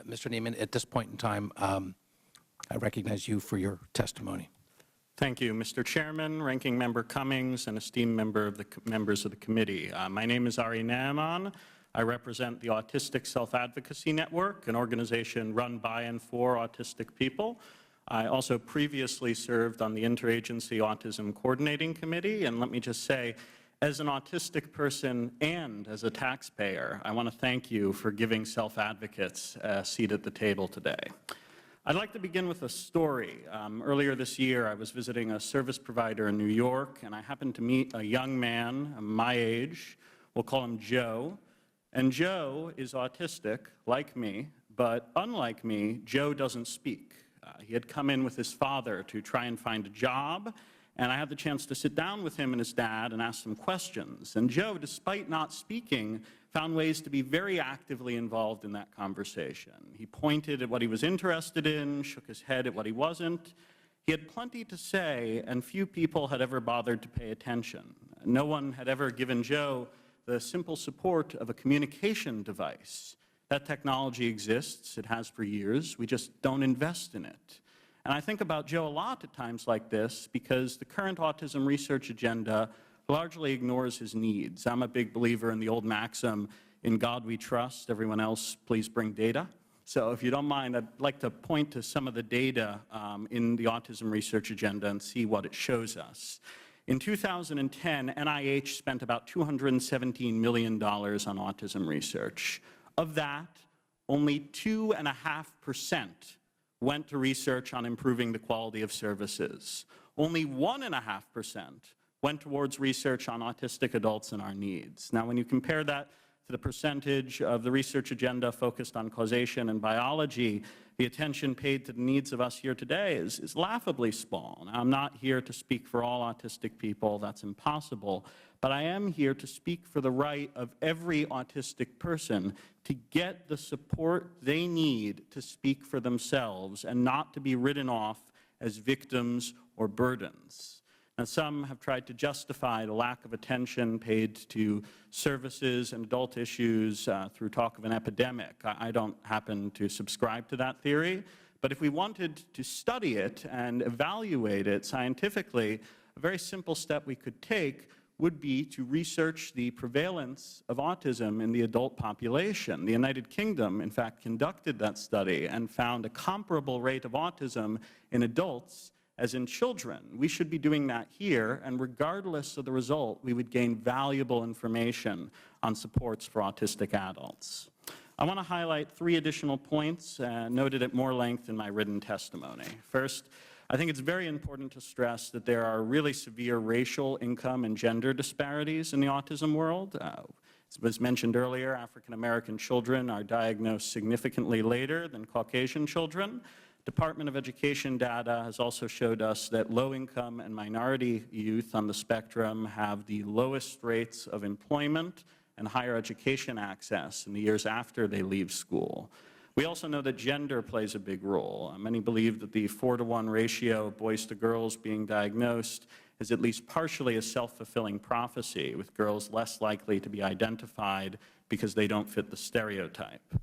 Mr. Neiman, at this point in time, I recognize you for your testimony. Thank you, Mr. Chairman, Ranking Member Cummings, and esteemed members of the committee. My name is Ari Naaman. I represent the Autistic Self-Advocacy Network, an organization run by and for autistic people. I also previously served on the Interagency Autism Coordinating Committee, and let me just say, as an autistic person and as a taxpayer, I want to thank you for giving self-advocates a seat at the table today. I'd like to begin with a story. Earlier this year, I was visiting a service provider in New York, and I happened to meet a young man my age. We'll call him Joe. And Joe is autistic, like me, but unlike me, Joe doesn't speak. He had come in with his father to try and find a job, and I had the chance to sit down with him and his dad and ask some questions. And Joe, despite not speaking, found ways to be very actively involved in that conversation. He pointed at what he was interested in, shook his head at what he wasn't. He had plenty to say, and few people had ever bothered to pay attention. No one had ever given Joe the simple support of a communication device. That technology exists, it has for years, we just don't invest in it. And I think about Joe a lot at times like this because the current autism research agenda largely ignores his needs. I'm a big believer in the old maxim, in God we trust, everyone else please bring data. So if you don't mind, I'd like to point to some of the data in the autism research agenda and see what it shows us. In 2010, NIH spent about $217 million on autism research. Of that, only 2.5% went to research on improving the quality of services. Only 1.5% went towards research on autistic adults and our needs. Now, when you compare that to the percentage of the research agenda focused on causation and biology, the attention paid to the needs of us here today is laughably small. Now, I'm not here to speak for all autistic people, that's impossible, but I am here to speak for the right of every autistic person to get the support they need to speak for themselves and not to be written off as victims or burdens. Now, some have tried to justify the lack of attention paid to services and adult issues through talk of an epidemic. I don't happen to subscribe to that theory, but if we wanted to study it and evaluate it scientifically, a very simple step we could take would be to research the prevalence of autism in the adult population. The United Kingdom, in fact, conducted that study and found a comparable rate of autism in adults as in children. We should be doing that here, and regardless of the result, we would gain valuable information on supports for autistic adults. I want to highlight 3 additional points noted at more length in my written testimony. First, I think it's very important to stress that there are really severe racial, income, and gender disparities in the autism world. As was mentioned earlier, African American children are diagnosed significantly later than Caucasian children. Department of Education data has also showed us that low-income and minority youth on the spectrum have the lowest rates of employment and higher education access in the years after they leave school. We also know that gender plays a big role. Many believe that the 4-to-1 ratio of boys to girls being diagnosed is at least partially a self-fulfilling prophecy, with girls less likely to be identified because they don't fit the stereotype.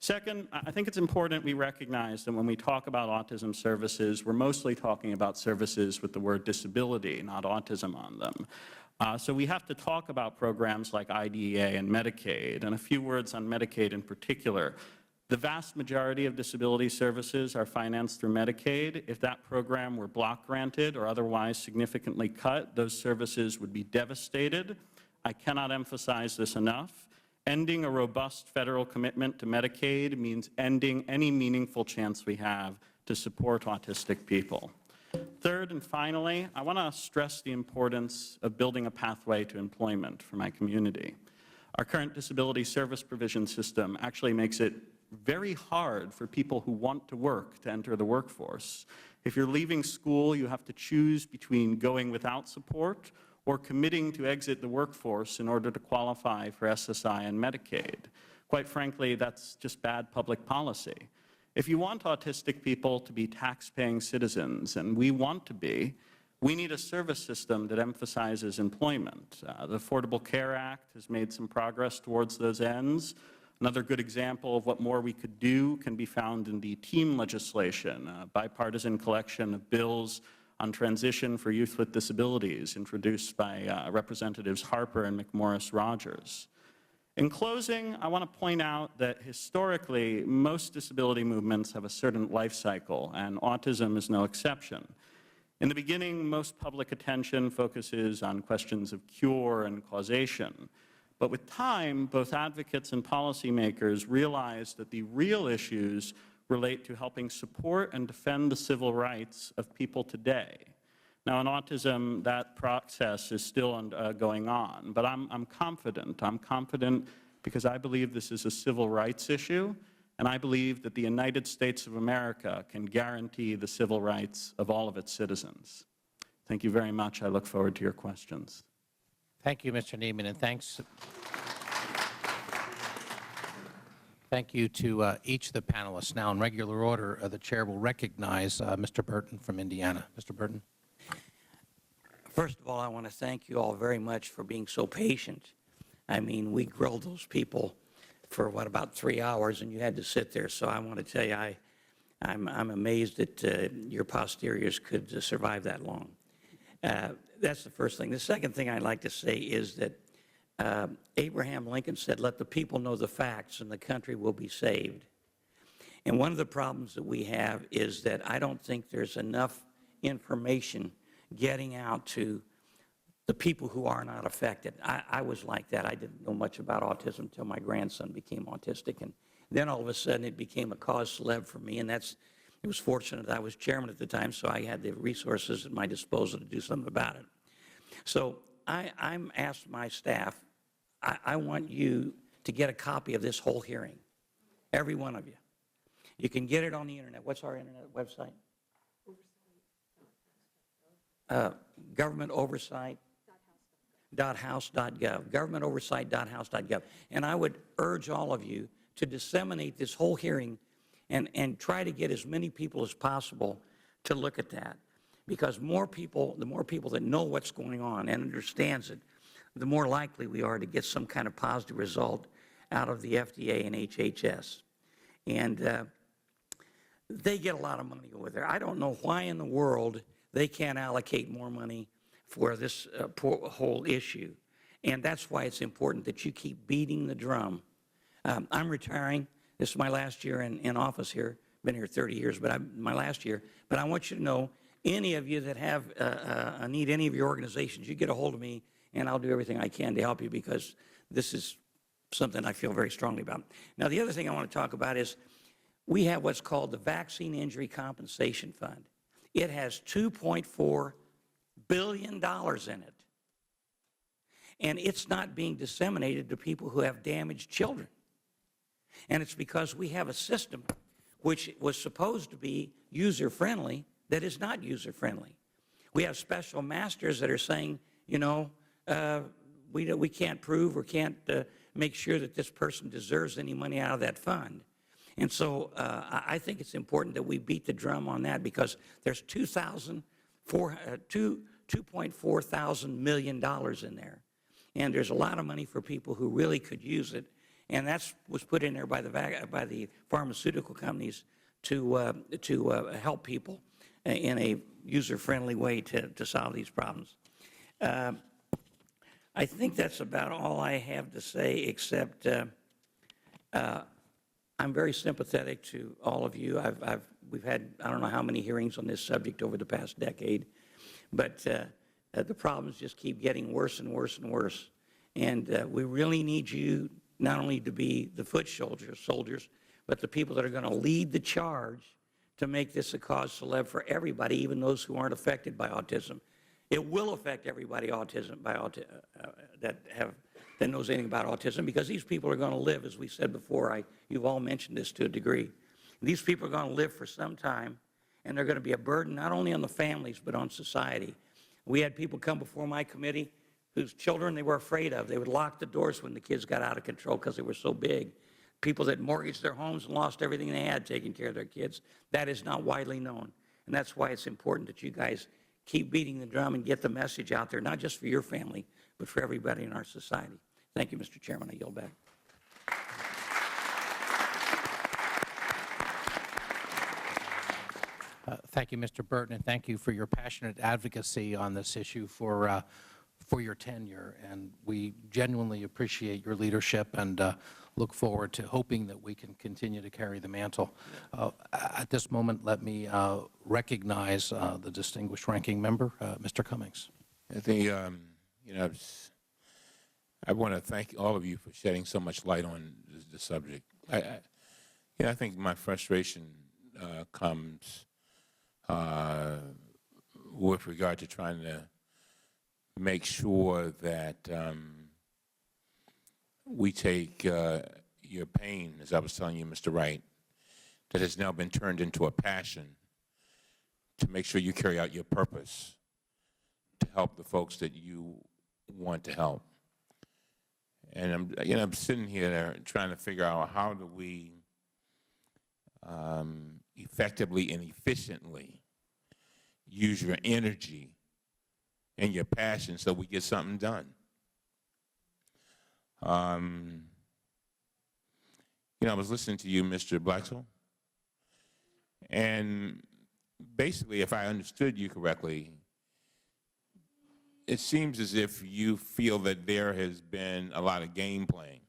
Second, I think it's important we recognize that when we talk about autism services, we're mostly talking about services with the word disability, not autism on them. So we have to talk about programs like IDEA and Medicaid, and a few words on Medicaid in particular. The vast majority of disability services are financed through Medicaid. If that program were block granted or otherwise significantly cut, those services would be devastated. I cannot emphasize this enough. Ending a robust federal commitment to Medicaid means ending any meaningful chance we have to support autistic people. Third and finally, I want to stress the importance of building a pathway to employment for my community. Our current disability service provision system actually makes it very hard for people who want to work to enter the workforce. If you're leaving school, you have to choose between going without support or committing to exit the workforce in order to qualify for SSI and Medicaid. Quite frankly, that's just bad public policy. If you want autistic people to be tax-paying citizens, and we want to be, we need a service system that emphasizes employment. The Affordable Care Act has made some progress towards those ends. Another good example of what more we could do can be found in the TEAM legislation, a bipartisan collection of bills on transition for youth with disabilities introduced by Representatives Harper and McMorris-Rogers. In closing, I want to point out that historically, most disability movements have a certain life cycle, and autism is no exception. In the beginning, most public attention focuses on questions of cure and causation. But with time, both advocates and policymakers realize that the real issues relate to helping support and defend the civil rights of people today. Now, in autism, that process is still going on, but I'm confident. I'm confident because I believe this is a civil rights issue, and I believe that the United States of America can guarantee the civil rights of all of its citizens. Thank you very much. I look forward to your questions. Thank you, Mr. Neiman, and thank you to each of the panelists. Now, in regular order, the Chair will recognize Mr. Burton from Indiana. Mr. Burton. First of all, I want to thank you all very much for being so patient. I mean, we grilled those people for, what, about 3 hours, and you had to sit there. So I want to tell you, I'm amazed that your posteriors could survive that long. That's the first thing. The second thing I'd like to say is that Abraham Lincoln said, "Let the people know the facts, and the country will be saved." And one of the problems that we have is that I don't think there's enough information getting out to the people who are not affected. I was like that. I didn't know much about autism until my grandson became autistic, and then all of a sudden it became a cause célèbre for me, and it was fortunate that I was chairman at the time, so I had the resources at my disposal to do something about it. So I'm asked my staff, I want you to get a copy of this whole hearing, every one of you. You can get it on the internet. What's our internet website? Government Oversight. .house.gov, governmentoversight.house.gov. And I would urge all of you to disseminate this whole hearing and try to get as many people as possible to look at that. Because the more people that know what's going on and understands it, the more likely we are to get some kind of positive result out of the FDA and HHS. And they get a lot of money over there. I don't know why in the world they can't allocate more money for this whole issue. And that's why it's important that you keep beating the drum. I'm retiring. This is my last year in office here. Been here 30 years, but my last year. But I want you to know, any of you that have need any of your organizations, you get a hold of me, and I'll do everything I can to help you, because this is something I feel very strongly about. Now, the other thing I want to talk about is we have what's called the Vaccine Injury Compensation Fund. It has $2.4 billion in it. And it's not being disseminated to people who have damaged children. And it's because we have a system which was supposed to be user-friendly that is not user-friendly. We have special masters that are saying, you know, we can't prove or can't make sure that this person deserves any money out of that fund. And so I think it's important that we beat the drum on that, because there's $2.4 thousand million in there. And there's a lot of money for people who really could use it. And that was put in there by the pharmaceutical companies to help people in a user-friendly way to solve these problems. I think that's about all I have to say, except I'm very sympathetic to all of you. We've had, I don't know how many hearings on this subject over the past decade, but the problems just keep getting worse and worse and worse. And we really need you not only to be the foot soldiers, but the people that are going to lead the charge to make this a cause célèbre for everybody, even those who aren't affected by autism. It will affect everybody that knows anything about autism, because these people are going to live, as we said before. You've all mentioned this to a degree. These people are going to live for some time, and they're going to be a burden not only on the families but on society. We had people come before my committee whose children they were afraid of. They would lock the doors when the kids got out of control because they were so big. People that mortgaged their homes and lost everything they had taking care of their kids. That is not widely known. And that's why it's important that you guys keep beating the drum and get the message out there, not just for your family, but for everybody in our society. Thank you, Mr. Chairman. I yield back. Thank you, Mr. Burton, and thank you for your passionate advocacy on this issue for your tenure. And we genuinely appreciate your leadership and look forward to hoping that we can continue to carry the mantle. At this moment, let me recognize the distinguished ranking member, Mr. Cummings. I think, you know, I want to thank all of you for shedding so much light on the subject. I think my frustration comes with regard to trying to make sure that we take your pain, as I was telling you, Mr. Wright, that has now been turned into a passion to make sure you carry out your purpose to help the folks that you want to help. And I'm sitting here trying to figure out how do we effectively and efficiently use your energy and your passion so we get something done. I was listening to you, Mr. Blaxell, and basically, if I understood you correctly, it seems as if you feel that there has been a lot of game playing.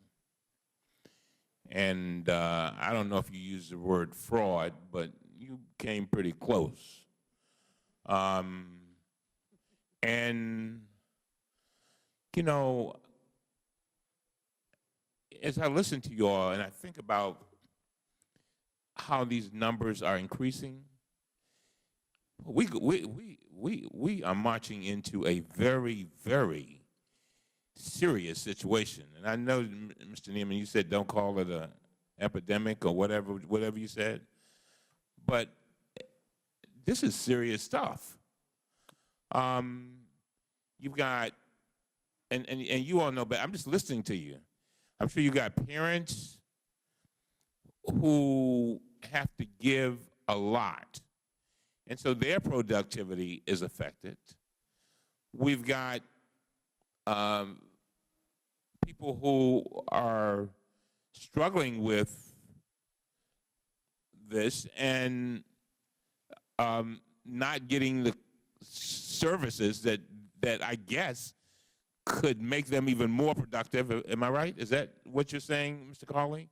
And I don't know if you used the word fraud, but you came pretty close. And, you know, as I listen to you all and I think about how these numbers are increasing, we are marching into a very, very serious situation. And I know, Mr. Neiman, you said don't call it an epidemic or whatever you said, but this is serious stuff. You've got, and you all know, but I'm just listening to you. I'm sure you got parents who have to give a lot, and so their productivity is affected. We've got people who are struggling with this and not getting the services that I guess could make them even more productive. Am I right? Is that what you're saying, Mr. Carley?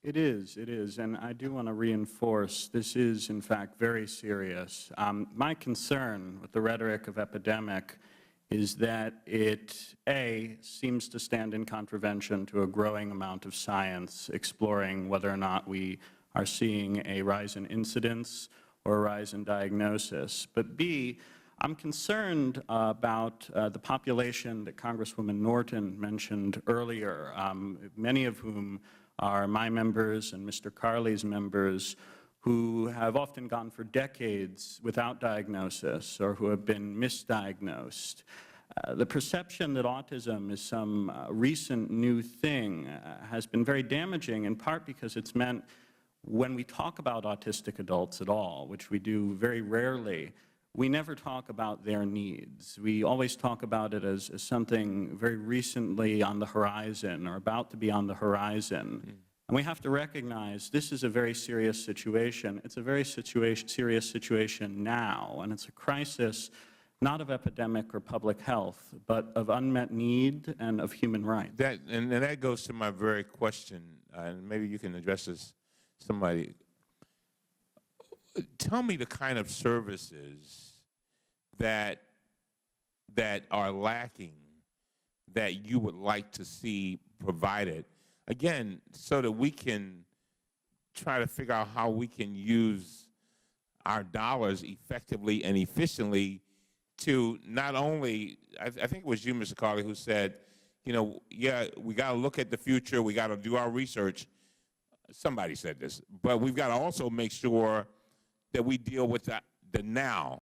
It is, and I do want to reinforce this is, in fact, very serious. My concern with the rhetoric of epidemic is that it, A, seems to stand in contravention to a growing amount of science exploring whether or not we are seeing a rise in incidence or a rise in diagnosis. But B, I'm concerned about the population that Congresswoman Norton mentioned earlier, many of whom are my members and Mr. Carley's members, who have often gone for decades without diagnosis or who have been misdiagnosed. The perception that autism is some recent new thing has been very damaging, in part because it's meant when we talk about autistic adults at all, which we do very rarely, we never talk about their needs. We always talk about it as something very recently on the horizon or about to be on the horizon. And we have to recognize this is a very serious situation. It's a very serious situation now, and it's a crisis not of epidemic or public health, but of unmet need and of human rights. And that goes to my very question, and maybe you can address this, somebody. Tell me the kind of services that are lacking that you would like to see provided, again, so that we can try to figure out how we can use our dollars effectively and efficiently to not only, I think it was you, Mr. Carley, who said, you know, yeah, we got to look at the future, we got to do our research. Somebody said this, but we've got to also make sure that we deal with the now.